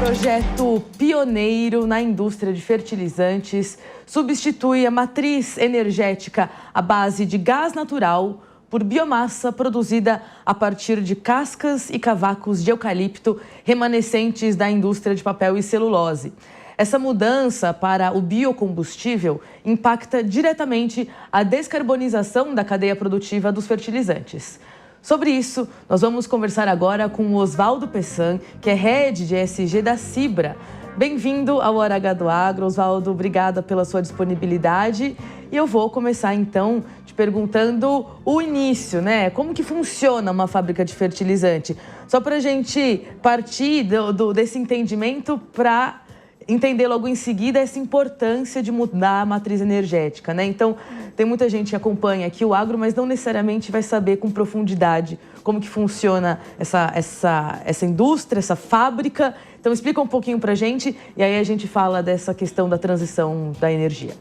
projeto pioneiro na indústria de fertilizantes substitui a matriz energética à base de gás natural por biomassa produzida a partir de cascas e cavacos de eucalipto remanescentes da indústria de papel e celulose. Essa mudança para o biocombustível impacta diretamente a descarbonização da cadeia produtiva dos fertilizantes. Sobre isso, nós vamos conversar agora com o Oswaldo Pessan, que é Head de ESG da Cibra. Bem-vindo ao Hora H do Agro, Oswaldo, obrigada pela sua disponibilidade. E eu vou começar então te perguntando o início, né? Como que funciona uma fábrica de fertilizante? Só para a gente partir desse entendimento para entender logo em seguida essa importância de mudar a matriz energética, né? Então, tem muita gente que acompanha aqui o agro, mas não necessariamente vai saber com profundidade como que funciona essa indústria, essa fábrica. Então, explica um pouquinho pra gente e aí a gente fala dessa questão da transição da energia.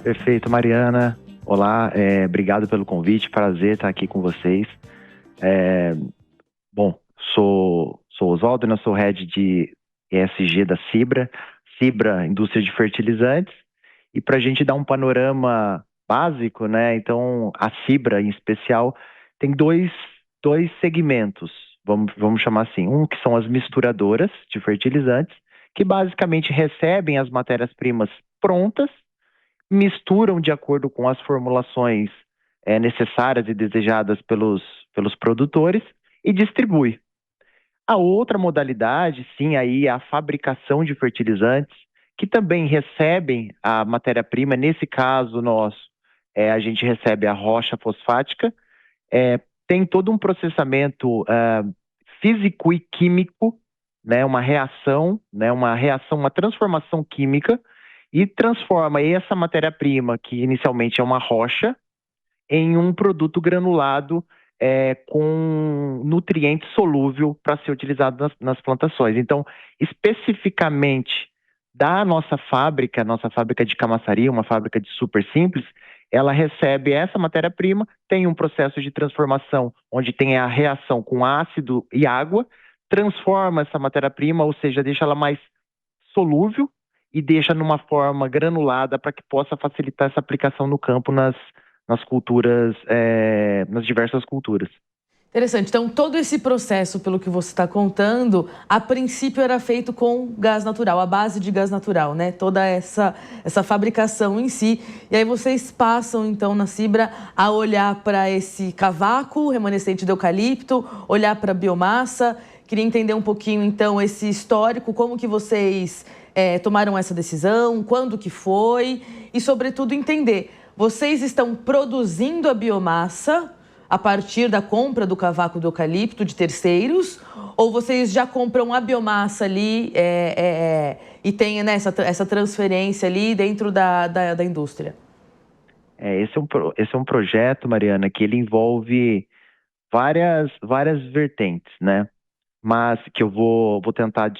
Perfeito, Mariana. Olá, obrigado pelo convite, prazer estar aqui com vocês. Sou Oswaldo, eu sou Head de ESG da Cibra, Indústria de Fertilizantes, e para a gente dar um panorama básico, né? Então, a Cibra, em especial, tem dois segmentos, vamos chamar assim. Um que são as misturadoras de fertilizantes, que basicamente recebem as matérias-primas prontas, misturam de acordo com as formulações necessárias e desejadas pelos produtores e distribui. A outra modalidade, sim, aí é a fabricação de fertilizantes, que também recebem a matéria-prima. Nesse caso nosso, a gente recebe a rocha fosfática, tem todo um processamento físico e químico, né, uma transformação química, e transforma essa matéria-prima, que inicialmente é uma rocha, em um produto granulado com nutriente solúvel para ser utilizado nas plantações. Então, especificamente da nossa fábrica de Camaçari, uma fábrica de super simples, ela recebe essa matéria-prima, tem um processo de transformação onde tem a reação com ácido e água, transforma essa matéria-prima, ou seja, deixa ela mais solúvel e deixa numa forma granulada para que possa facilitar essa aplicação no campo nas culturas, nas diversas culturas. Interessante. Então, todo esse processo, pelo que você está contando, a princípio era feito com gás natural, a base de gás natural, né? Toda essa fabricação em si. E aí vocês passam, então, na Cibra, a olhar para esse cavaco remanescente do eucalipto, olhar para a biomassa. Queria entender um pouquinho, então, esse histórico, como que vocês tomaram essa decisão, quando que foi e, sobretudo, entender. Vocês estão produzindo a biomassa a partir da compra do cavaco do eucalipto de terceiros? Ou vocês já compram a biomassa ali e tem, né, essa transferência ali dentro da indústria? Esse é um projeto, Mariana, que ele envolve várias vertentes, né? Mas que eu vou tentar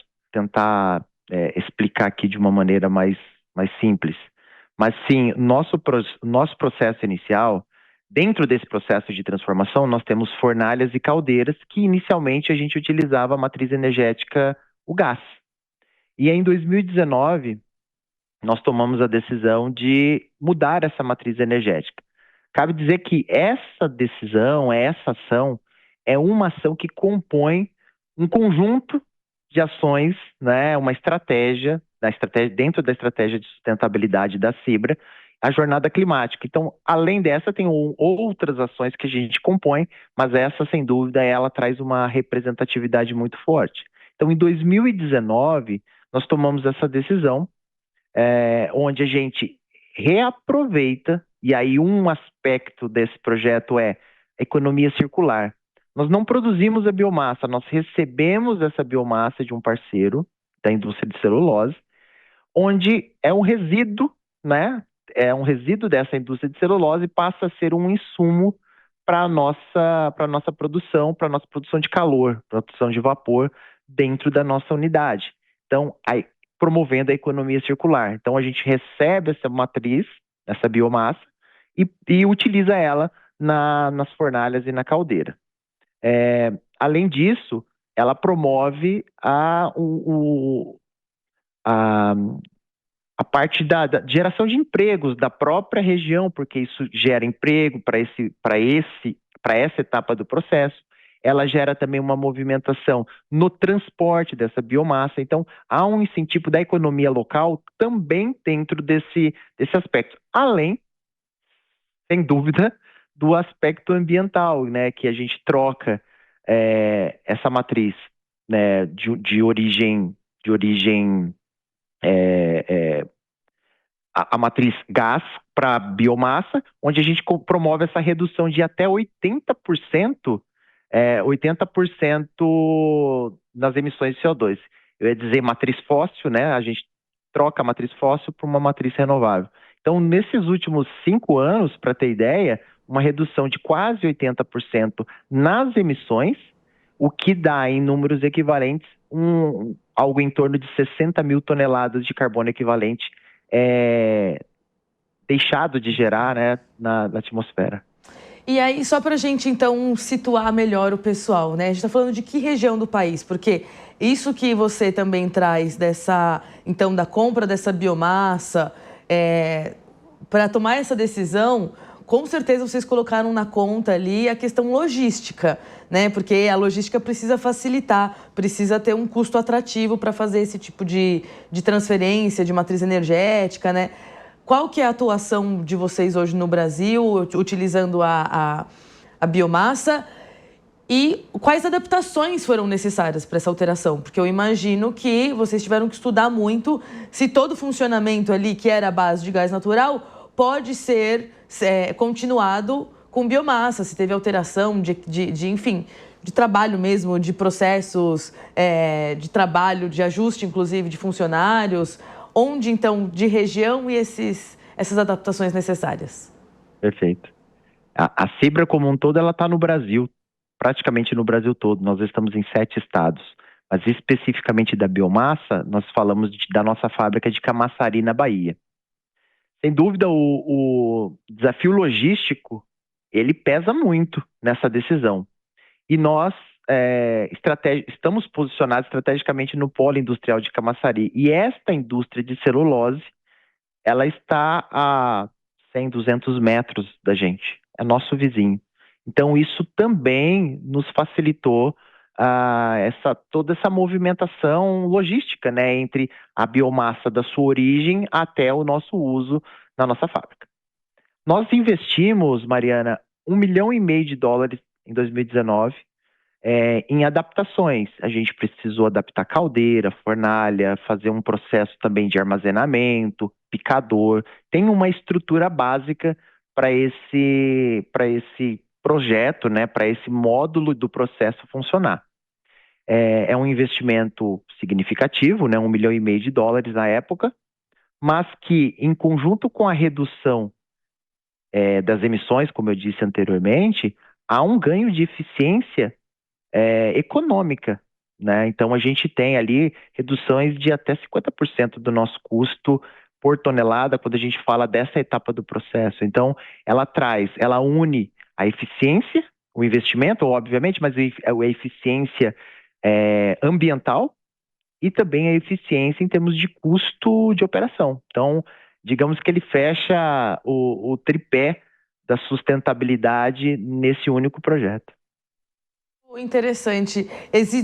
explicar aqui de uma maneira mais simples. Mas sim, nosso processo inicial, dentro desse processo de transformação, nós temos fornalhas e caldeiras que inicialmente a gente utilizava a matriz energética, o gás. E em 2019, nós tomamos a decisão de mudar essa matriz energética. Cabe dizer que essa decisão, essa ação, é uma ação que compõe um conjunto de ações, né, uma estratégia dentro da estratégia de sustentabilidade da Cibra, a jornada climática. Então, além dessa, tem outras ações que a gente compõe, mas essa, sem dúvida, ela traz uma representatividade muito forte. Então, em 2019, nós tomamos essa decisão, onde a gente reaproveita, e aí um aspecto desse projeto é a economia circular. Nós não produzimos a biomassa, nós recebemos essa biomassa de um parceiro da indústria de celulose, onde é um resíduo, né? É um resíduo dessa indústria de celulose e passa a ser um insumo para a nossa produção, para a nossa produção de calor, produção de vapor dentro da nossa unidade. Então, aí, promovendo a economia circular. Então, a gente recebe essa matriz, essa biomassa, e utiliza ela nas fornalhas e na caldeira. Além disso, ela promove a, a parte da geração de empregos da própria região, porque isso gera emprego para essa etapa do processo. Ela gera também uma movimentação no transporte dessa biomassa. Então, há um incentivo da economia local também dentro desse aspecto. Além, sem dúvida, do aspecto ambiental, né, que a gente troca essa matriz, né, de origem a matriz gás para biomassa, onde a gente promove essa redução de até 80%, 80% nas emissões de CO2. Eu ia dizer matriz fóssil, né? A gente troca a matriz fóssil por uma matriz renovável. Então, nesses últimos 5 anos, para ter ideia, uma redução de quase 80% nas emissões, o que dá em números equivalentes algo em torno de 60 mil toneladas de carbono equivalente deixado de gerar, né, na atmosfera. E aí, só para a gente, então, situar melhor o pessoal, né? A gente está falando de que região do país? Porque isso que você também traz então, da compra dessa biomassa, para tomar essa decisão, com certeza vocês colocaram na conta ali a questão logística, né? Porque a logística precisa facilitar, precisa ter um custo atrativo para fazer esse tipo de transferência de matriz energética, né? Qual que é a atuação de vocês hoje no Brasil, utilizando a biomassa? E quais adaptações foram necessárias para essa alteração? Porque eu imagino que vocês tiveram que estudar muito se todo o funcionamento ali, que era a base de gás natural, pode ser continuado com biomassa, se teve alteração enfim, de trabalho mesmo, de processos de trabalho, de ajuste, inclusive, de funcionários. Onde, então, de região e essas adaptações necessárias? Perfeito. A fibra como um todo, ela está no Brasil, praticamente no Brasil todo. Nós estamos em 7 estados. Mas especificamente da biomassa, nós falamos da nossa fábrica de Camaçari, na Bahia. Sem dúvida, o desafio logístico, ele pesa muito nessa decisão. E nós estamos posicionados estrategicamente no polo industrial de Camaçari. E esta indústria de celulose, ela está a 100, 200 metros da gente. É nosso vizinho. Então, isso também nos facilitou toda essa movimentação logística, né, entre a biomassa da sua origem até o nosso uso na nossa fábrica. Nós investimos, Mariana, $1,5 milhão em 2019 em adaptações. A gente precisou adaptar caldeira, fornalha, fazer um processo também de armazenamento, picador. Tem uma estrutura básica para esse projeto, né, para esse módulo do processo funcionar. É um investimento significativo, né, $1,5 milhão na época, mas que, em conjunto com a redução das emissões, como eu disse anteriormente, há um ganho de eficiência econômica, né? Então, a gente tem ali reduções de até 50% do nosso custo por tonelada quando a gente fala dessa etapa do processo. Então, ela une a eficiência, o investimento, obviamente, mas a eficiência ambiental e também a eficiência em termos de custo de operação. Então, digamos que ele fecha o tripé da sustentabilidade nesse único projeto. Interessante.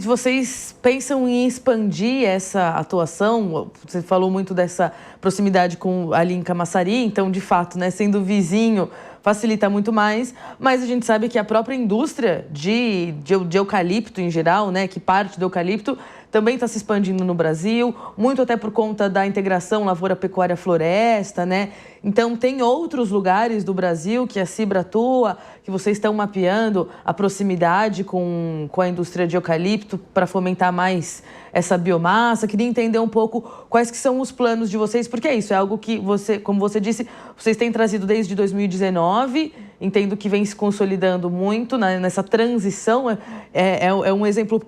Vocês pensam em expandir essa atuação? Você falou muito dessa proximidade ali em Camaçari, então, de fato, né, sendo vizinho, facilita muito mais, mas a gente sabe que a própria indústria de eucalipto em geral, né, que parte do eucalipto, também está se expandindo no Brasil, muito até por conta da integração lavoura-pecuária-floresta, né? Então, tem outros lugares do Brasil que a Cibra atua, que vocês estão mapeando a proximidade com a indústria de eucalipto para fomentar mais essa biomassa. Queria entender um pouco quais que são os planos de vocês, porque é isso, é algo que como você disse, vocês têm trazido desde 2019, entendo que vem se consolidando muito nessa transição, é um exemplo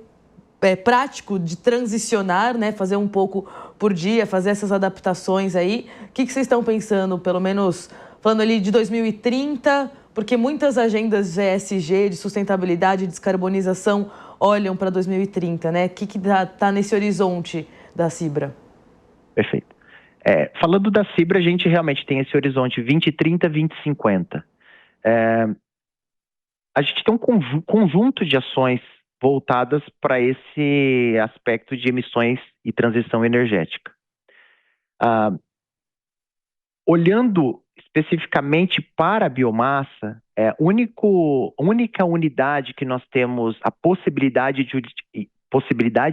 prático de transicionar, né? Fazer um pouco por dia, fazer essas adaptações aí. O que vocês estão pensando, pelo menos falando ali de 2030, porque muitas agendas ESG, de sustentabilidade e descarbonização, olham para 2030, né? O que está nesse horizonte da Cibra? Perfeito. Falando da Cibra, a gente realmente tem esse horizonte 2030, 2050. A gente tem um conjunto de ações voltadas para esse aspecto de emissões e transição energética. Olhando especificamente para a biomassa, a única unidade que nós temos a possibilidade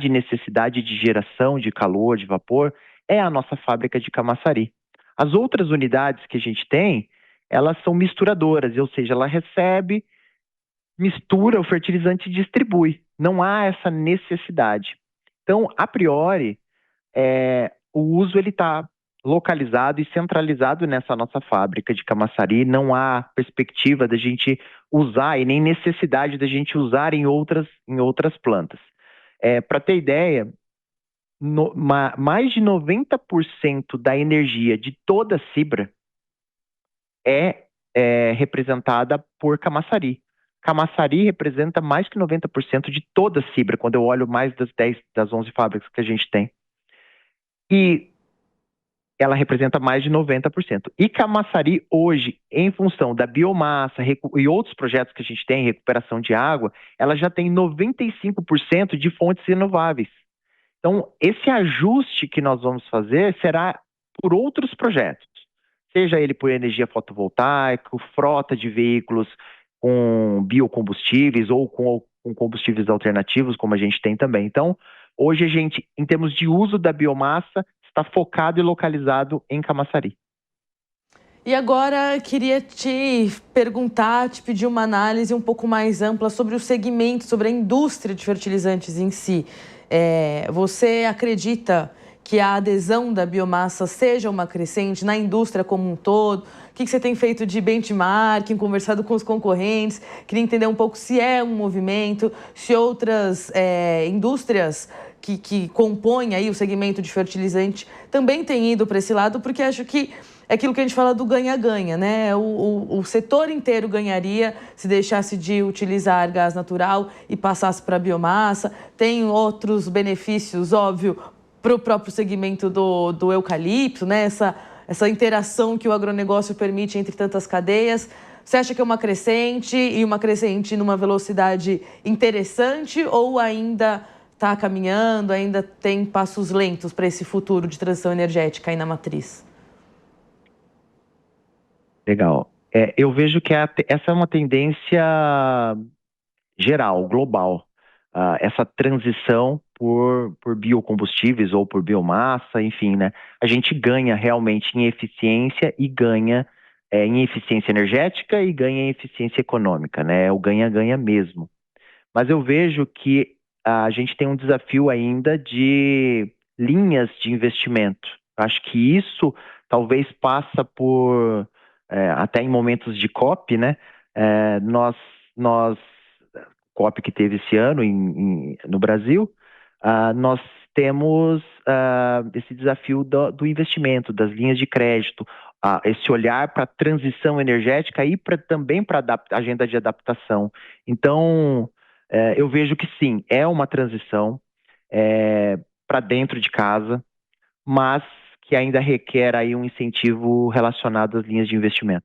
e necessidade de geração de calor, de vapor, é a nossa fábrica de Camaçari. As outras unidades que a gente tem, elas são misturadoras, ou seja, ela recebe, mistura o fertilizante e distribui. Não há essa necessidade. Então, a priori, o uso ele está localizado e centralizado nessa nossa fábrica de Camaçari. Não há perspectiva da gente usar e nem necessidade da gente usar em outras plantas. Para ter ideia, mais de 90% da energia de toda a Cibra é representada por Camaçari. Camaçari representa mais que 90% de toda a Cibra, quando eu olho mais das 11 fábricas que a gente tem. E ela representa mais de 90%. E Camaçari hoje, em função da biomassa e outros projetos que a gente tem, recuperação de água, ela já tem 95% de fontes renováveis. Então, esse ajuste que nós vamos fazer será por outros projetos, seja ele por energia fotovoltaica, frota de veículos com biocombustíveis ou com combustíveis alternativos, como a gente tem também. Então, hoje a gente, em termos de uso da biomassa, está focado e localizado em Camaçari. E agora queria te perguntar, te pedir uma análise um pouco mais ampla sobre o segmento, sobre a indústria de fertilizantes em si. Você acredita que a adesão da biomassa seja uma crescente na indústria como um todo? O que você tem feito de benchmarking, conversado com os concorrentes? Queria entender um pouco se é um movimento, se outras indústrias que compõem aí o segmento de fertilizante também têm ido para esse lado, porque acho que é aquilo que a gente fala do ganha-ganha, né? O setor inteiro ganharia se deixasse de utilizar gás natural e passasse para a biomassa. Tem outros benefícios, óbvio, para o próprio segmento do eucalipto, né? Essa interação que o agronegócio permite entre tantas cadeias. Você acha que é uma crescente e uma crescente numa velocidade interessante ou ainda está caminhando, ainda tem passos lentos para esse futuro de transição energética aí na matriz? Legal. Eu vejo que essa é uma tendência geral, global. Essa transição por biocombustíveis ou por biomassa, enfim, né? A gente ganha realmente em eficiência e ganha em eficiência energética e ganha em eficiência econômica, né? É o ganha-ganha mesmo. Mas eu vejo que a gente tem um desafio ainda de linhas de investimento. Acho que isso talvez passa por até em momentos de COP, né? Nós COP que teve esse ano no Brasil, nós temos esse desafio do investimento, das linhas de crédito, esse olhar para a transição energética e também para a agenda de adaptação. Então, eu vejo que sim, é uma transição para dentro de casa, mas que ainda requer aí um incentivo relacionado às linhas de investimento.